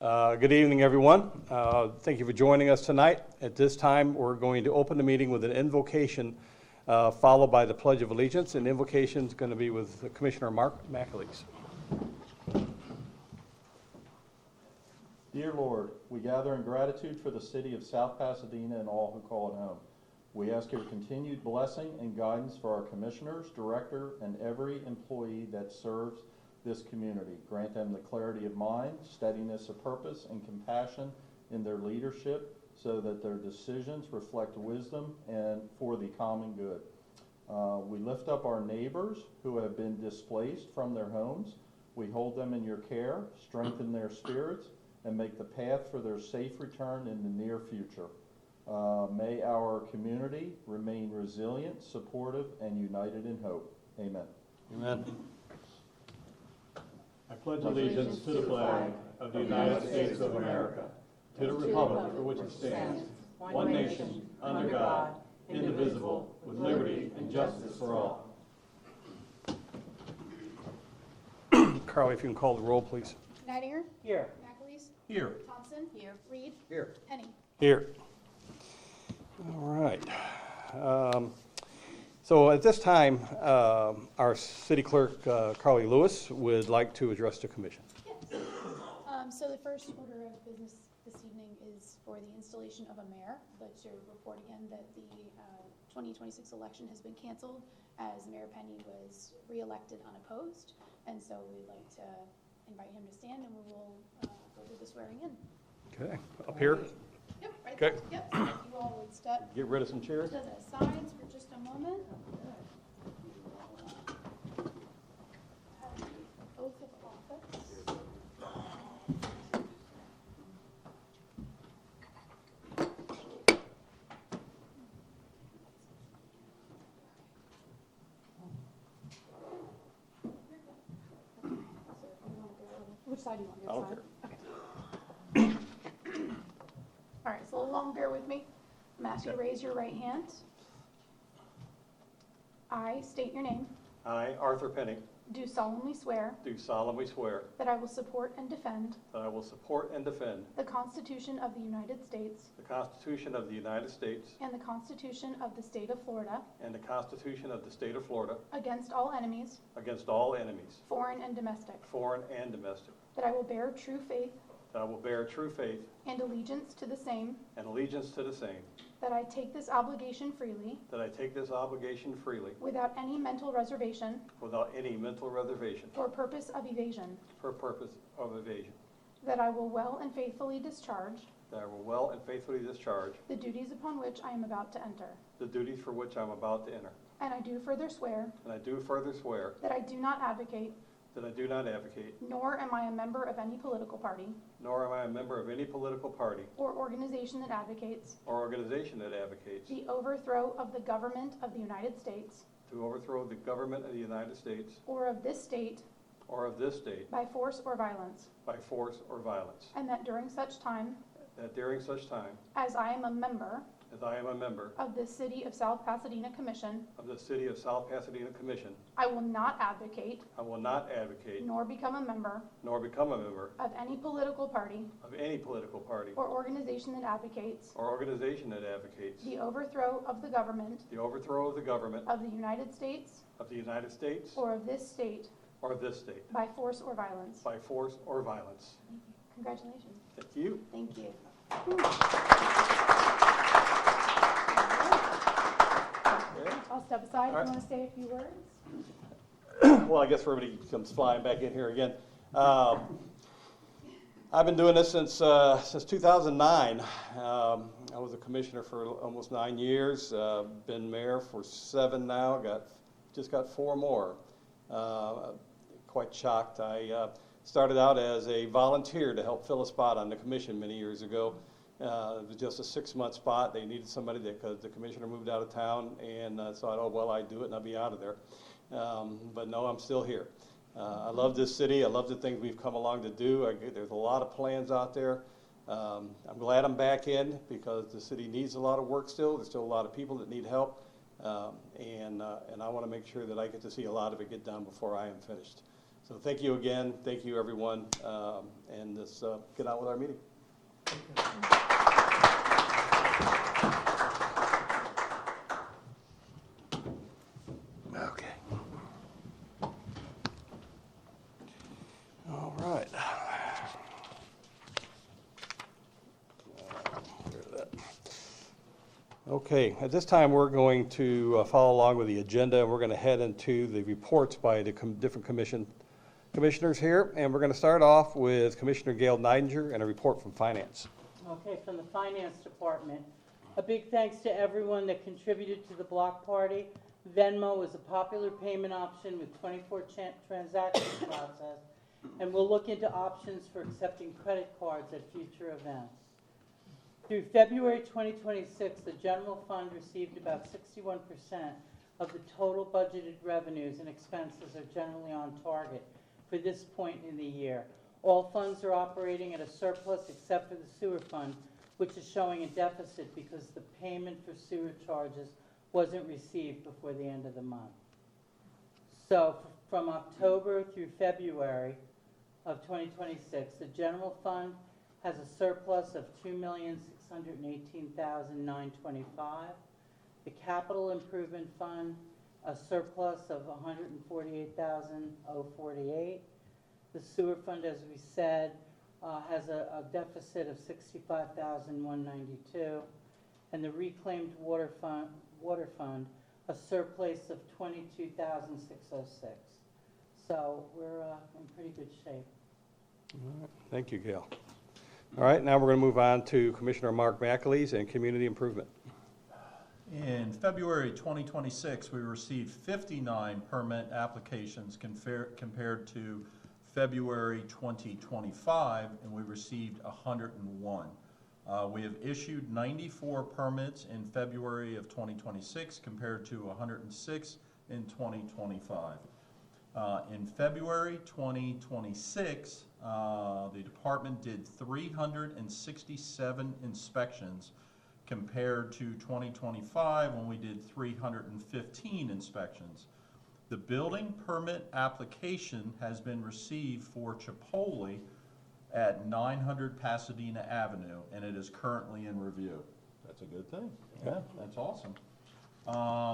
Good evening, everyone. Thank you for joining us tonight. At this time, we're going to open the meeting with an invocation followed by the Pledge of Allegiance. And the invocation is going to be with Commissioner Mark McAleese. Dear Lord, we gather in gratitude for the city of South Pasadena and all who call it home. We ask your continued blessing and guidance for our commissioners, director, and every employee that serves this community. Grant them the clarity of mind, steadiness of purpose, and compassion in their leadership so that their decisions reflect wisdom and for the common good. We lift up our neighbors who have been displaced from their homes. We hold them in your care, strengthen their spirits, and make the path for their safe return in the near future. May our community remain resilient, supportive, and united in hope. Amen. Amen. I pledge allegiance to the flag of the United States of America, to the republic for which it stands, one nation, under God, indivisible, with liberty and justice for all. Carly, if you can call the roll, please. Nidinger? Here. McAleese? Here. Thompson? Here. Reed? Here. Penny? Here. All right. So at this time, our city clerk, Carly Lewis, would like to address the commission. Yes. So the first order of business this evening is for the installation of a mayor. I'd like to report again that the 2026 election has been canceled as Mayor Penny was re-elected unopposed. And so we'd like to invite him to stand and we will go through the swearing in. Okay. Up here. Yep, right Okay. there. Yep, so if you all would step Get rid of some to chairs. the sides for just a moment. Have the oath of office. Which side do you want? Your I don't side? Okay. All right, so a little bear with me. I'm asking you to raise your right hand. I state your name. I, Arthur Penny, Do solemnly swear do solemnly swear that I will support and defend that I will support and defend the Constitution of the United States the Constitution of the United States and the Constitution of the State of Florida and the Constitution of the State of Florida against all enemies, against all enemies, foreign and domestic, foreign and domestic, that I will bear true faith that I will bear true faith and allegiance to the same, and allegiance to the same, that I take this obligation freely that I take this obligation freely without any mental reservation without any mental reservation or purpose of evasion, for purpose of evasion, that I will well and faithfully discharge that I will well and faithfully discharge the duties upon which I am about to enter. the duties for which I am about to enter. And I do further swear And I do further swear that I do not advocate, that I do not advocate, nor am I a member of any political party nor am I a member of any political party or organization that advocates or organization that advocates the overthrow of the government of the United States to overthrow the government of the United States or of this state or of this state by force or violence, by force or violence, and that during such time that during such time as I am a member as I am a member of the City of South Pasadena Commission, of the City of South Pasadena Commission, I will not advocate I will not advocate nor become a member nor become a member of any political party of any political party or organization that advocates or organization that advocates the overthrow of the government the overthrow of the government of the United States of the United States or of this state or this state by force or violence. by force or violence. Thank you. Congratulations. Thank you. Thank you. I'll step aside if All right. you want to say a few words. Well, I guess everybody comes flying back in here again. I've been doing this since 2009. I was a commissioner for almost 9 years. Been mayor for 7 now. Just got 4 more. Quite shocked. I started out as a volunteer to help fill a spot on the commission many years ago. It was just a 6-month spot. They needed somebody because the commissioner moved out of town, and I thought, oh, well, I'd do it and I'll be out of there. But no, I'm still here. I love this city. I love the things we've come along to do. There's a lot of plans out there. I'm glad I'm back in because the city needs a lot of work still. There's still a lot of people that need help. And I want to make sure that I get to see a lot of it get done before I am finished. So thank you again. Thank you, everyone. And let's get on with our meeting. Okay. All right. Okay, at this time, we're going to follow along with the agenda, and we're going to head into the reports by the different commissioners here, and we're going to start off with Commissioner Gail Neidinger and a report from Finance. Okay, from the Finance Department. A big thanks to everyone that contributed to the block party. Venmo is a popular payment option with 24 transactions processed, and we'll look into options for accepting credit cards at future events. Through February 2026, the general fund received about 61% of the total budgeted revenues, and expenses are generally on target for this point in the year. All funds are operating at a surplus except for the sewer fund, which is showing a deficit because the payment for sewer charges wasn't received before the end of the month. So from October through February of 2026, the general fund has a surplus of $2,618,925. The capital improvement fund, a surplus of $148,048. The sewer fund, as we said, has a deficit of $65,192. And the reclaimed water fund, a surplus of $22,606. So we're in pretty good shape. All right. Thank you, Gail. All right, now we're going to move on to Commissioner Mark McAleese and Community Improvement. In February 2026, we received 59 permit applications compared to February 2025, and we received 101. We have issued 94 permits in February of 2026 compared to 106 in 2025. In February 2026, the department did 367 inspections compared to 2025 when we did 315 inspections. The building permit application has been received for Chipotle at 900 Pasadena Avenue, and it is currently in review. That's a good thing. Yeah, that's awesome.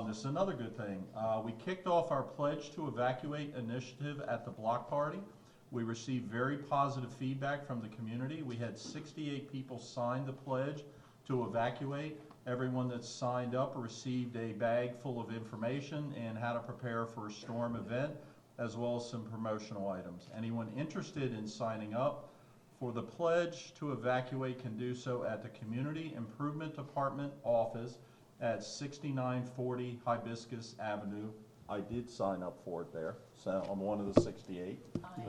This is another good thing. We kicked off our Pledge to Evacuate initiative at the block party. We received very positive feedback from the community. We had 68 people sign the pledge to evacuate. Everyone that signed up received a bag full of information and how to prepare for a storm event, as well as some promotional items. Anyone interested in signing up for the Pledge to Evacuate can do so at the Community Improvement Department office at 6940 Hibiscus Avenue. I did sign up for it there, so I'm one of the 68. I'm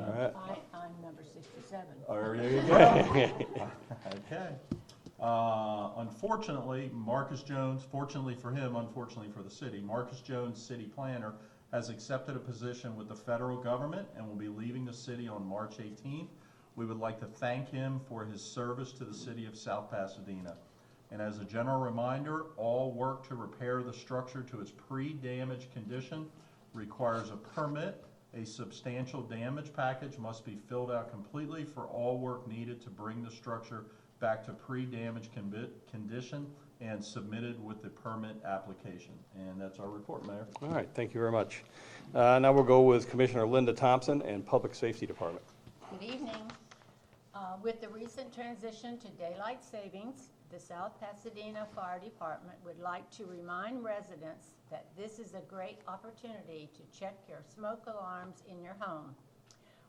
number 67. There you go. Okay. Unfortunately, Marcus Jones, fortunately for him, unfortunately for the city, Marcus Jones, city planner, has accepted a position with the federal government and will be leaving the city on March 18th. We would like to thank him for his service to the city of South Pasadena. And as a general reminder, all work to repair the structure to its pre-damage condition requires a permit. A substantial damage package must be filled out completely for all work needed to bring the structure back to pre-damage condition and submitted with the permit application. And that's our report, Mayor. All right, thank you very much. Now we'll go with Commissioner Linda Thompson and Public Safety Department. Good evening. With the recent transition to daylight savings, the South Pasadena Fire Department would like to remind residents that this is a great opportunity to check your smoke alarms in your home.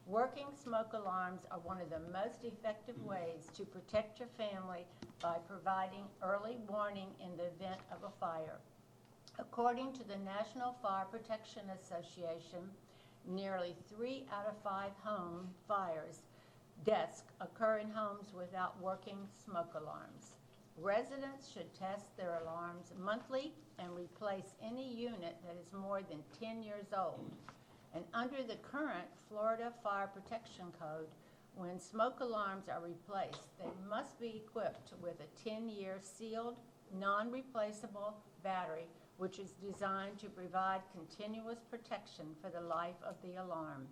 Working smoke alarms are one of the most effective ways to protect your family by providing early warning in the event of a fire. According to the National Fire Protection Association, nearly 3 out of 5 home fires deaths occur in homes without working smoke alarms. Residents should test their alarms monthly and replace any unit that is more than 10 years old. And under the current Florida Fire Protection Code, when smoke alarms are replaced, they must be equipped with a 10-year sealed, non-replaceable battery, which is designed to provide continuous protection for the life of the alarm.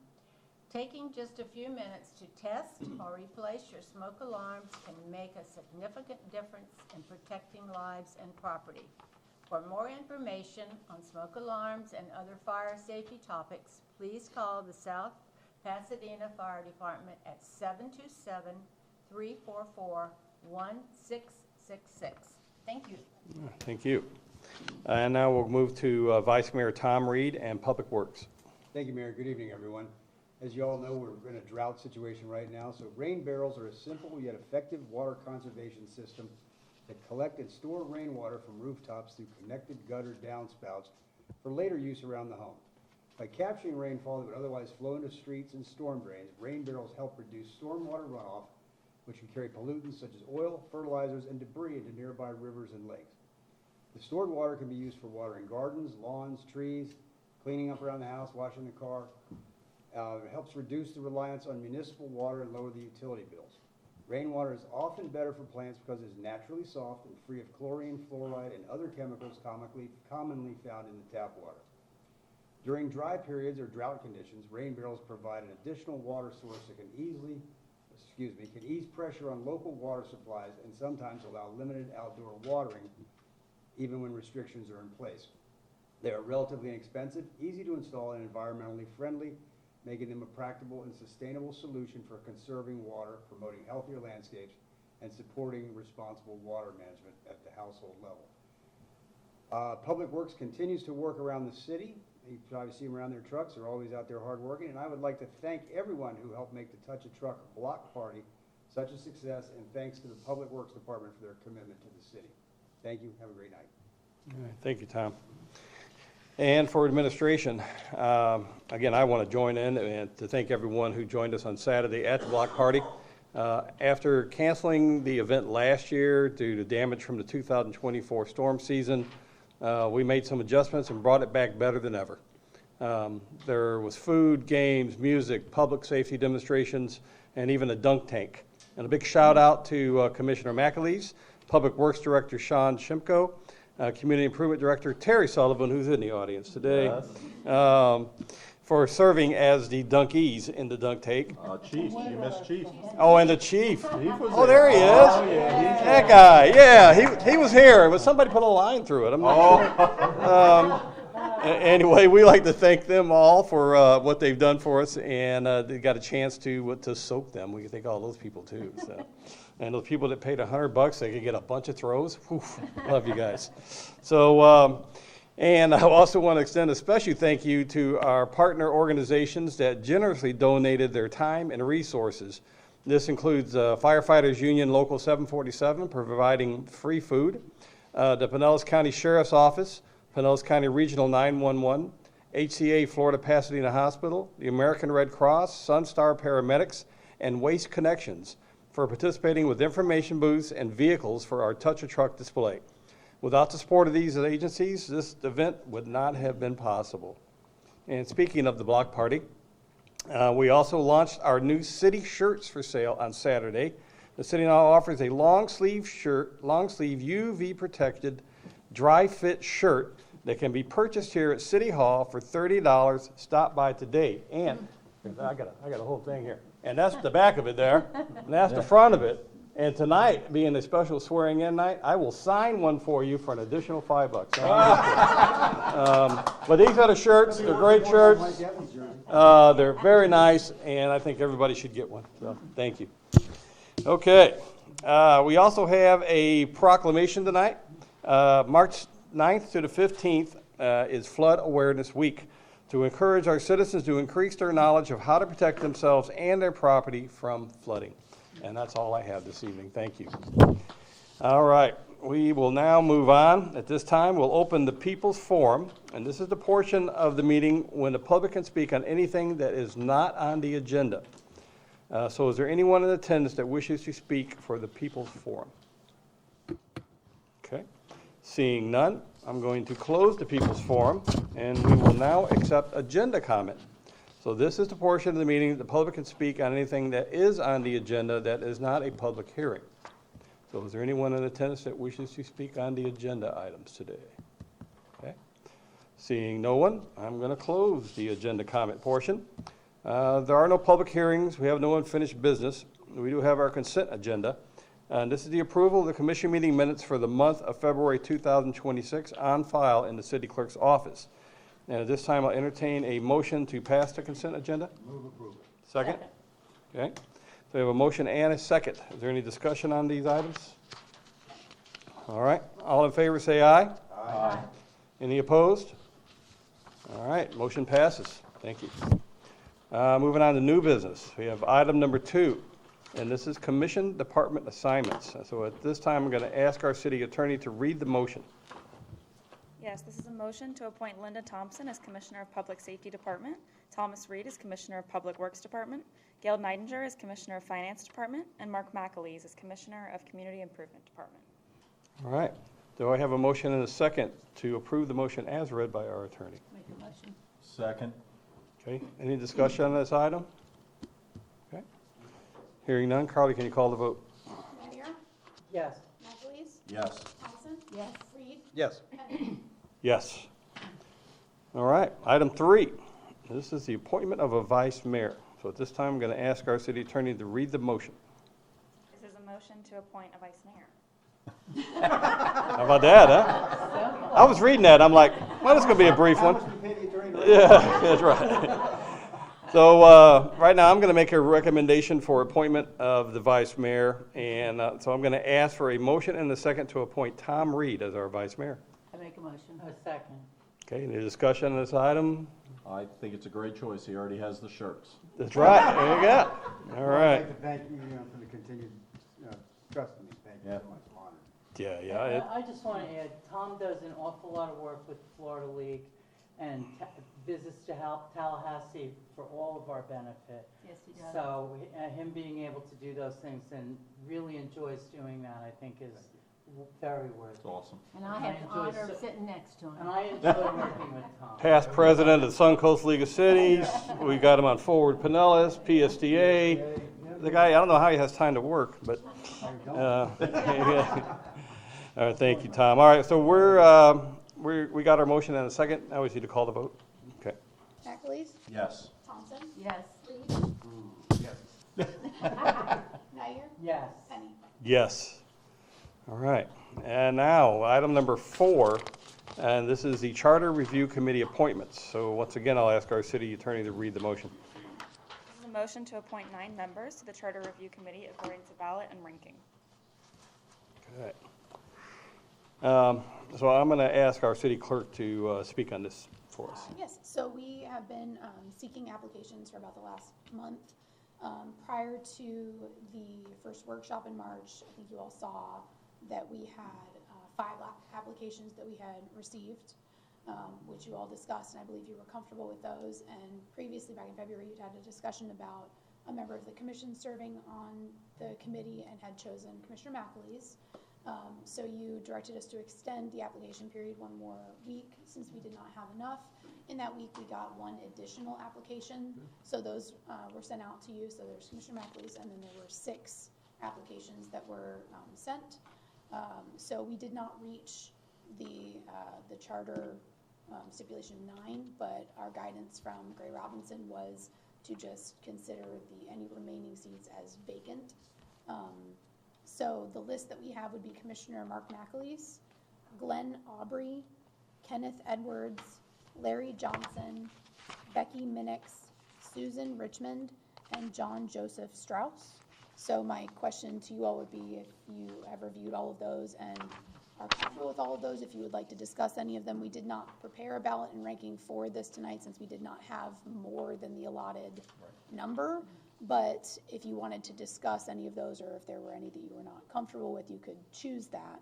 Taking just a few minutes to test or replace your smoke alarms can make a significant difference in protecting lives and property. For more information on smoke alarms and other fire safety topics, please call the South Pasadena Fire Department at 727-344-1666. Thank you. Thank you. And now we'll move to Vice Mayor Tom Reed and Public Works. Thank you, Mayor. Good evening, everyone. As you all know, we're in a drought situation right now, so rain barrels are a simple yet effective water conservation system that collect and store rainwater from rooftops through connected gutter downspouts for later use around the home. By capturing rainfall that would otherwise flow into streets and storm drains, rain barrels help reduce stormwater runoff, which can carry pollutants such as oil, fertilizers, and debris into nearby rivers and lakes. The stored water can be used for watering gardens, lawns, trees, cleaning up around the house, washing the car. It helps reduce the reliance on municipal water and lower the utility bills. Rainwater is often better for plants because it is naturally soft and free of chlorine, fluoride, and other chemicals commonly found in the tap water. During dry periods or drought conditions, rain barrels provide an additional water source that can ease pressure on local water supplies and sometimes allow limited outdoor watering, even when restrictions are in place. They are relatively inexpensive, easy to install, and environmentally friendly, making them a practical and sustainable solution for conserving water, promoting healthier landscapes, and supporting responsible water management at the household level. Public Works continues to work around the city. You probably see them around their trucks. They're always out there hard working, and I would like to thank everyone who helped make the Touch a Truck block party such a success, and thanks to the Public Works Department for their commitment to the city. Thank you. Have a great night. All right, thank you, Tom. And for administration, again, I want to join in and to thank everyone who joined us on Saturday at the block party. After canceling the event last year due to damage from the 2024 storm season, we made some adjustments and brought it back better than ever. There was food, games, music, public safety demonstrations, and even a dunk tank. And a big shout out to Commissioner McAleese, Public Works Director Sean Shimko, Community Improvement Director Terry Sullivan, who's in the audience today, for serving as the dunkies in the dunk tank. Chief, you missed Chief. Oh, and the chief. Was Oh, there he is. That guy. Yeah, he was here, but somebody put a line through it. I'm not sure. Anyway, we like to thank them all for what they've done for us, and they got a chance to soak them. We can thank all those people too. So. And those people that paid $100, they could get a bunch of throws. Whew, love you guys. So, and I also want to extend a special thank you to our partner organizations that generously donated their time and resources. This includes Firefighters Union Local 747, providing free food, the Pinellas County Sheriff's Office, Pinellas County Regional 911, HCA Florida Pasadena Hospital, the American Red Cross, Sunstar Paramedics, and Waste Connections for participating with information booths and vehicles for our Touch a Truck display. Without the support of these agencies, this event would not have been possible. And speaking of the block party, we also launched our new city shirts for sale on Saturday. The city now offers a long sleeve UV protected, dry fit shirt that can be purchased here at City Hall for $30. Stop by today. And I got a whole thing here. And that's the back of it there, and that's the front of it. And tonight, being a special swearing-in night, I will sign one for you for an additional $5. But these are the shirts. They're great shirts. They're very nice, and I think everybody should get one. So, thank you. Okay. We also have a proclamation tonight. March 9th to the 15th is Flood Awareness Week, to encourage our citizens to increase their knowledge of how to protect themselves and their property from flooding. And that's all I have this evening. Thank you. All right, we will now move on. At this time, we'll open the People's Forum, and this is the portion of the meeting when the public can speak on anything that is not on the agenda. So is there anyone in attendance that wishes to speak for the People's Forum? Okay, seeing none, I'm going to close the People's Forum, and we will now accept agenda comment. So this is the portion of the meeting that the public can speak on anything that is on the agenda that is not a public hearing. So is there anyone in attendance that wishes to speak on the agenda items today? Okay. Seeing no one, I'm going to close the agenda comment portion. There are no public hearings. We have no unfinished business. We do have our consent agenda. And this is the approval of the commission meeting minutes for the month of February 2026 on file in the city clerk's office. And at this time, I'll entertain a motion to pass the consent agenda. Move approval. Second? Okay. So we have a motion and a second. Is there any discussion on these items? All right. All in favor, say aye. Aye. Any opposed? All right, motion passes. Thank you. Moving on to new business. We have item number 2, and this is commission department assignments. So at this time, I'm going to ask our city attorney to read the motion. Yes, this is a motion to appoint Linda Thompson as Commissioner of Public Safety Department, Thomas Reed as Commissioner of Public Works Department, Gail Neidinger as Commissioner of Finance Department, and Mark McAleese as Commissioner of Community Improvement Department. All right. Do I have a motion and a second to approve the motion as read by our attorney? Make a motion. Second. Okay, any discussion on this item? Okay. Hearing none, Carly, can you call the vote? Meyer, Yes. McAleese, Yes. Thompson, Yes. Reed, Yes. Petty. Yes. All right, item 3. This is the appointment of a vice mayor. So at this time, I'm going to ask our city attorney to read the motion. This is a motion to appoint a vice mayor. How about that, huh? I was reading that, I'm like, well, this is going to be a brief How one. much do you pay the attorney to write? Yeah, that's right. So right now, I'm going to make a recommendation for appointment of the vice mayor, and so I'm going to ask for a motion and a second to appoint Tom Reed as our vice mayor. I make a motion. A second. Okay, any discussion on this item? I think it's a great choice. He already has the shirts. That's right, there you go. All I'd right. like to thank you, for the continued trust in me. Thank you Yeah. so much. I'm honored. Yeah, yeah. I just want to add, Tom does an awful lot of work with the Florida League and visits to Tallahassee for all of our benefit. Yes, he does. So him being able to do those things and really enjoys doing that, I think is very worth It's it. awesome. And I I have the enjoy honor of so- sitting next to him. And I enjoy working with Tom. Past president of the Suncoast League of Cities. We got him on Forward Pinellas, PSDA. The guy, I don't know how he has time to work, but. Yeah. All right, thank you, Tom. All right, so we got our motion and a second. Now we just need to call the vote. Okay. McAleese, Yes. Thompson, Yes. Reed, Yes. Meyer, Yes. Penny. Yes. All right. And now, item number 4, and this is the Charter Review Committee appointments. So once again, I'll ask our city attorney to read the motion. This is a motion to appoint 9 members to the Charter Review Committee according to ballot and ranking. Okay. So I'm going to ask our city clerk to speak on this for us. Yes, so we have been seeking applications for about the last month. Prior to the first workshop in March, I think you all saw that we had 5 applications that we had received, which you all discussed, and I believe you were comfortable with those. And previously, back in February, you'd had a discussion about a member of the commission serving on the committee and had chosen Commissioner McAleese. So you directed us to extend the application period 1 more week since we did not have enough. In that week, we got 1 additional application. So those were sent out to you. So there's Commissioner McAleese, and then there were 6 applications that were sent. So we did not reach the charter stipulation 9, but our guidance from Gray Robinson was to just consider any remaining seats as vacant. So the list that we have would be Commissioner Mark McAleese, Glenn Aubrey, Kenneth Edwards, Larry Johnson, Becky Minix, Susan Richmond, and John Joseph Strauss. So my question to you all would be if you have reviewed all of those and are comfortable with all of those, if you would like to discuss any of them. We did not prepare a ballot and ranking for this tonight since we did not have more than the allotted number. But if you wanted to discuss any of those, or if there were any that you were not comfortable with, you could choose that.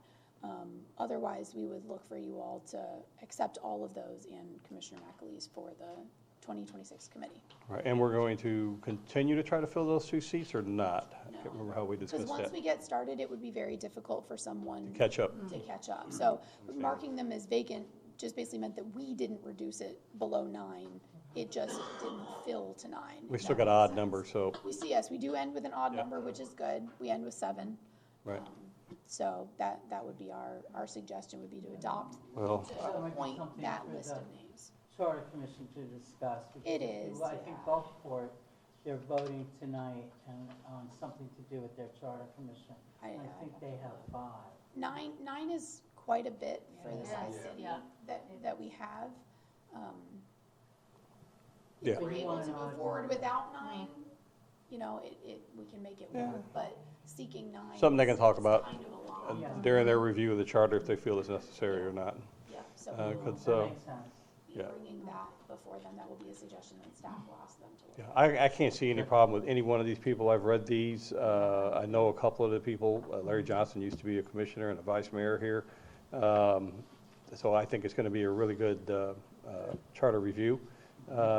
Otherwise, we would look for you all to accept all of those and Commissioner McAleese for the 2026 committee. All right, and we're going to continue to try to fill those 2 seats or not? I can't remember how we Because discussed once that. we get started, it would be very difficult for someone Catch up. to catch up. So marking them as vacant just basically meant that we didn't reduce it below 9. It just didn't fill to 9. We if still that got makes odd sense. numbers, so, We see, yes, we do end with an odd Yeah. number, which is good. We end with 7. right. So that would be our suggestion, would be to adopt, Well, to That might be appoint something that for list the of names. Charter Commission to discuss. because It is, I think yeah. Gulfport they're voting tonight and on something to do with their charter commission. I think they have 5. Nine is quite a bit for the size Yeah. city Yeah. that we have. Yeah. If we're You able want to an move odd forward one. without 9, we can make it work, but seeking 9. Something they can is talk about Kind of a lot. Yeah. during their review of the charter if they feel it's necessary or not. Yeah, so Uh, we will could- That So- makes sense. be yeah. bringing that before then. That will be a suggestion that staff will ask them to look Yeah, at. I can't see any problem with any one of these people. I've read these. I know a couple of the people. Larry Johnson used to be a commissioner and a vice mayor here. So I think it's going to be a really good charter review.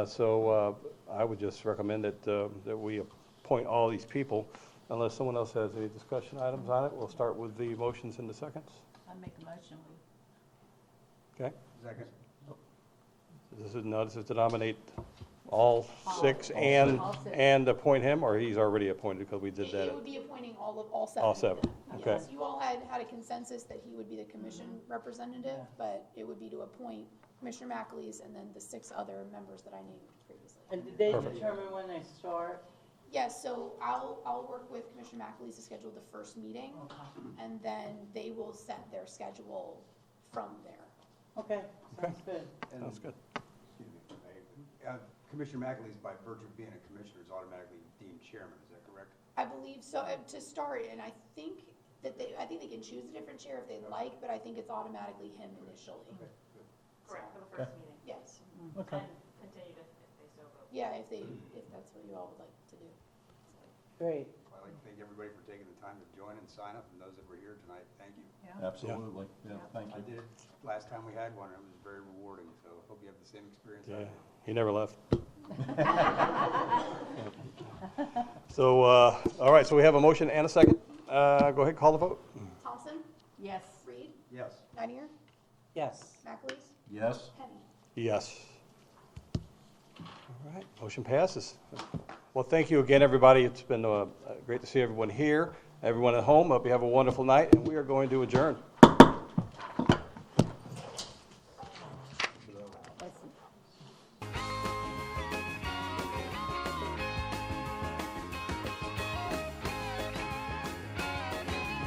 So I would just recommend that we appoint all these people. Unless someone else has any discussion items on it, we'll start with the motions in the seconds. I make a motion, Okay? Second. This is to nominate all 6 All six. and appoint him, or he's already appointed because we did It that. would be appointing all 7. All of 7, them. okay. Yes, you all had a consensus that he would be the commission representative, Yeah. but it would be to appoint Commissioner McAleese and then the 6 other members that I named previously. And did they Perfect. determine when they start? Yes, so I'll work with Commissioner McAleese to schedule the first meeting, and then they will set their schedule from there. Okay, sounds good. And- Sounds good. Excuse me, if I may. Commissioner McAleese, by virtue of being a commissioner, is automatically deemed chairman, is that correct? I believe so, to start, and I think I think they can choose a different chair if they'd like, but I think it's automatically him initially. Correct, for the first meeting, Yes, Okay. and continue to, if they so vote. yeah, if that's what you all would like to do. Great. I'd like to thank everybody for taking the time to join and sign up, and those that were here tonight, thank you. Absolutely, yeah, thank I you. did it last time we had one, and it was very rewarding, so I hope you have the same experience. I Yeah, did. he never left. So, all right, so we have a motion and a second. Go ahead, call the vote. Thompson, yes. Reed, Yes. Nightier, Yes. McAleese, Yes? Penny. Yes. All right, motion passes. Well, thank you again, everybody. It's been great to see everyone here, everyone at home. Hope you have a wonderful night, and we are going to adjourn.